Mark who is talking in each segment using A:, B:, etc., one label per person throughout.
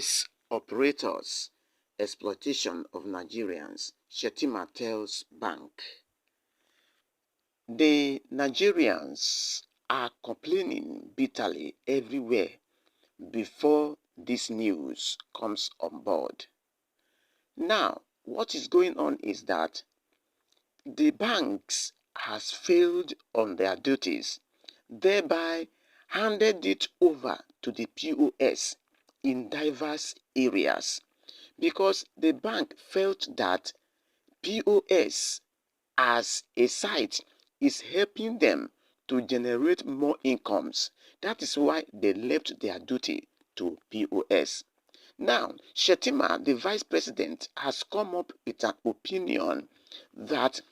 A: POS operators exploitation of Nigerians, Shetima tells bank. The Nigerians are complaining bitterly everywhere before this news comes on board. Now, what is going on is that the banks has failed on their duties, thereby handed it over to the POS in diverse areas, because the bank felt that POS as a site is helping them to generate more incomes. That is why they left their duty to POS. Now, Shetima, the vice president, has come up with an opinion that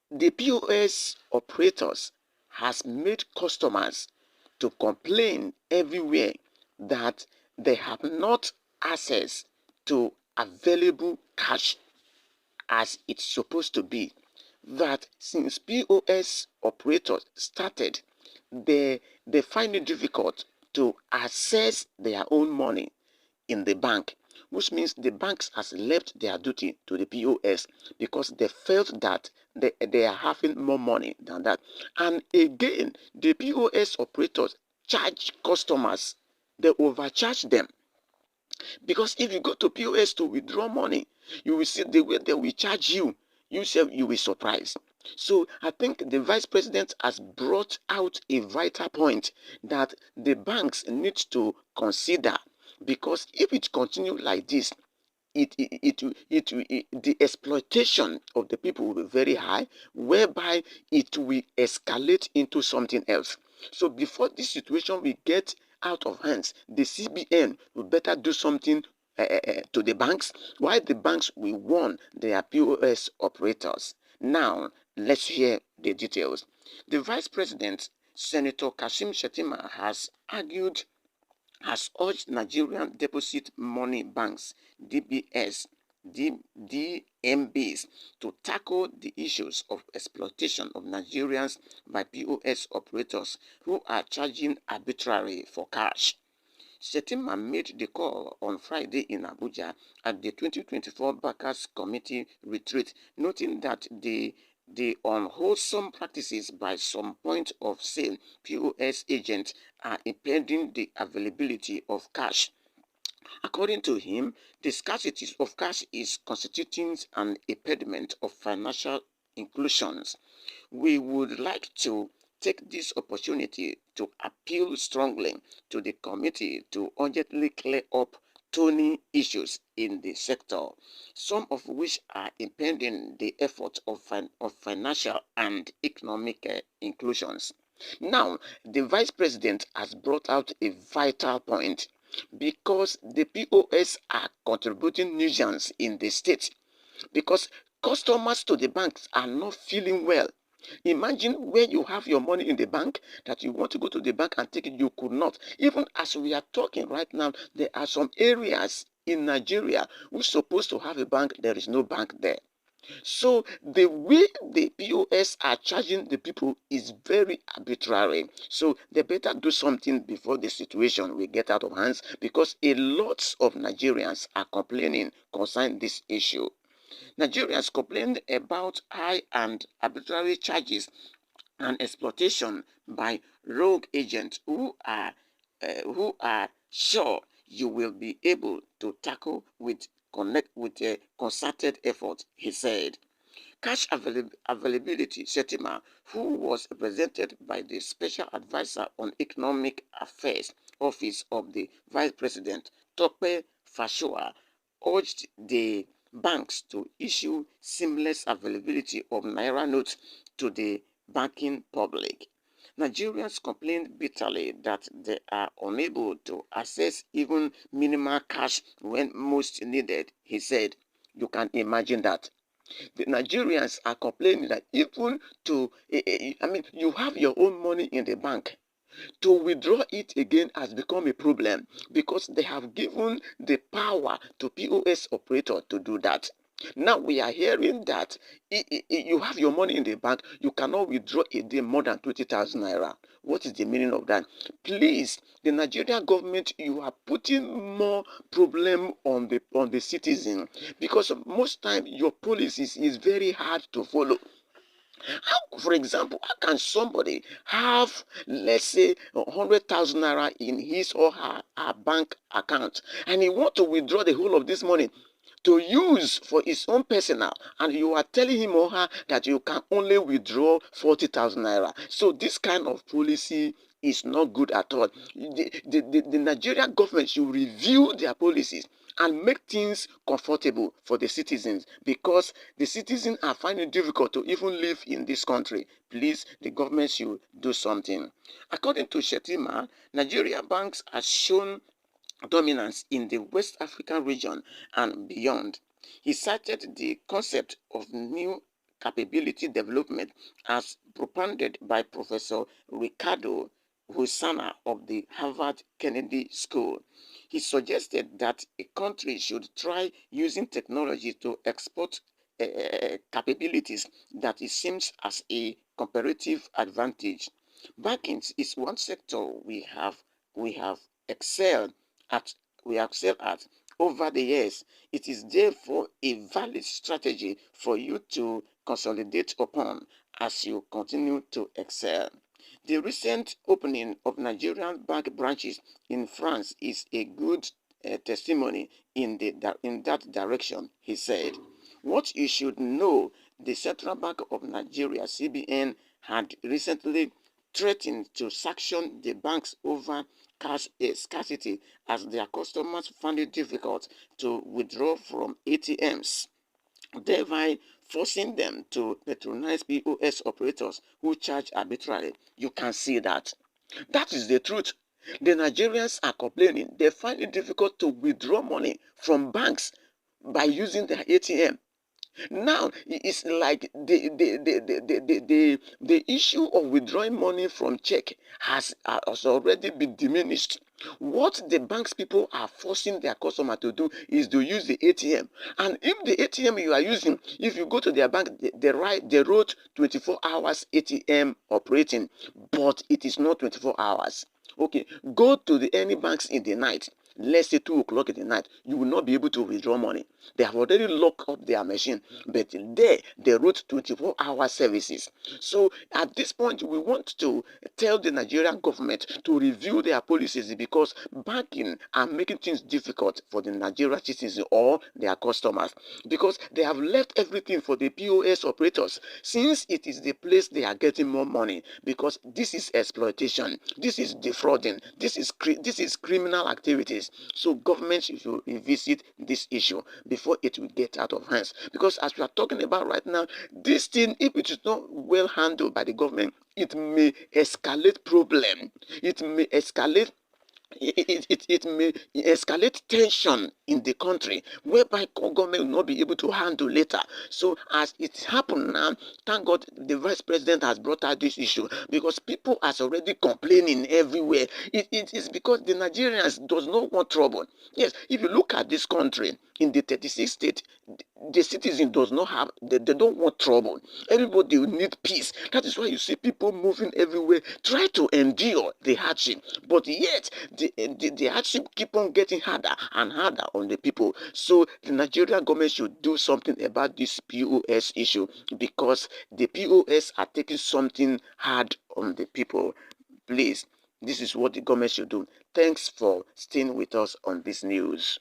A: the POS operators has made customers to complain everywhere that they have not access to available cash as it's supposed to be. That since POS operators started, they find it difficult to access their own money in the bank, which means the banks has left their duty to the POS because they felt that they are having more money than that. And again, the POS operators charge customers. They overcharge them. Because if you go to POS to withdraw money, you will see the way they will charge you. You say you will be surprised. So I think the vice president has brought out a vital point that the banks need to consider, because if it continues like this, the exploitation of the people will be very high, whereby it will escalate into something else. So before this situation will get out of hands, the CBN will better do something to the banks, while the banks will warn their POS operators. Now, let's hear the details. The Vice President, Senator Kashim Shettima, has urged Nigerian Deposit Money Banks, DBS, DMBs, to tackle the issues of exploitation of Nigerians by POS operators who are charging arbitrarily for cash. Shetima made the call on Friday in Abuja at the 2024 Backers Committee retreat, noting that the unwholesome practices by some point-of-sale POS agents are impeding the availability of cash. According to him, the scarcity of cash is constituting an impediment of financial inclusions. We would like to take this opportunity to appeal strongly to the committee to urgently clear up thorny issues in the sector, some of which are impeding the effort of financial and economic inclusions. Now, the vice president has brought out a vital point, because the POS are contributing nuisance in the state, because customers to the banks are not feeling well. Imagine where you have your money in the bank that you want to go to the bank and take it, you could not. Even as we are talking right now, there are some areas in Nigeria which are supposed to have a bank, there is no bank there. So the way the POS are charging the people is very arbitrary. So they better do something before the situation will get out of hands, because a lot of Nigerians are complaining concerning this issue. Nigerians complained about high and arbitrary charges and exploitation by rogue agents who are sure you will be able to tackle with a concerted effort, he said. Cash availability, Shetima, who was represented by the Special Advisor on Economic Affairs Office of the Vice President, Tope Fashoa, urged the banks to issue seamless availability of Naira notes to the banking public. Nigerians complained bitterly that they are unable to access even minimal cash when most needed, he said. You can imagine that. The Nigerians are complaining that even you have your own money in the bank. To withdraw it again has become a problem, because they have given the power to POS operator to do that. Now we are hearing that you have your money in the bank, you cannot withdraw a day more than 20,000 naira. What is the meaning of that? Please, the Nigerian government, you are putting more problem on the citizen, because most time your policies is very hard to follow. How, for example, how can somebody have, let's say, 100,000 naira in his or her bank account, and he want to withdraw the whole of this money to use for his own personal, and you are telling him or her that you can only withdraw 40,000 naira? So this kind of policy is not good at all. The Nigerian government should review their policies and make things comfortable for the citizens, because the citizens are finding it difficult to even live in this country. Please, the government should do something. According to Shetima, Nigeria banks have shown dominance in the West African region and beyond. He cited the concept of new capability development as propounded by Professor Ricardo Hosanna of the Harvard Kennedy School. He suggested that a country should try using technology to export capabilities that it seems as a comparative advantage. Banking is one sector we have excelled at we excel at over the years. It is therefore a valid strategy for you to consolidate upon as you continue to excel. The recent opening of Nigerian bank branches in France is a good testimony in that direction, he said. What you should know: the Central Bank of Nigeria, CBN, had recently threatened to sanction the banks over cash scarcity as their customers found it difficult to withdraw from ATMs, thereby forcing them to patronize POS operators who charge arbitrarily. You can see that. That is the truth. The Nigerians are complaining. They find it difficult to withdraw money from banks by using their ATM. Now it's like the issue of withdrawing money from check has already been diminished. What the banks people are forcing their customer to do is to use the ATM. And if the ATM you are using, if you go to their bank, they wrote 24 hours ATM operating, but it is not 24 hours. Okay, go to any banks in the night, let's say 2 o'clock in the night, you will not be able to withdraw money. They have already locked up their machine, but there they wrote 24-hour services. So at this point, we want to tell the Nigerian government to review their policies, because banking are making things difficult for the Nigerian citizens or their customers, because they have left everything for the POS operators, since it is the place they are getting more money, because this is exploitation, this is defrauding, this is criminal activities. So government should revisit this issue before it will get out of hands, because as we are talking about right now, this thing, if it is not well handled by the government, it may escalate problem. It may escalate it may escalate tension in the country, whereby government will not be able to handle later. So as it happened now, thank God the vice president has brought out this issue, because people are already complaining everywhere. It is because the Nigerians does not want trouble. Yes, if you look at this country, in the 36 states, the citizen does not have, they don't want trouble. Everybody will need peace. That is why you see people moving everywhere, try to endure the hardship, but yet the hardship keep on getting harder and harder on the people. So the Nigerian government should do something about this POS issue, because the POS are taking something hard on the people. Please, this is what the government should do. Thanks for staying with us on this news.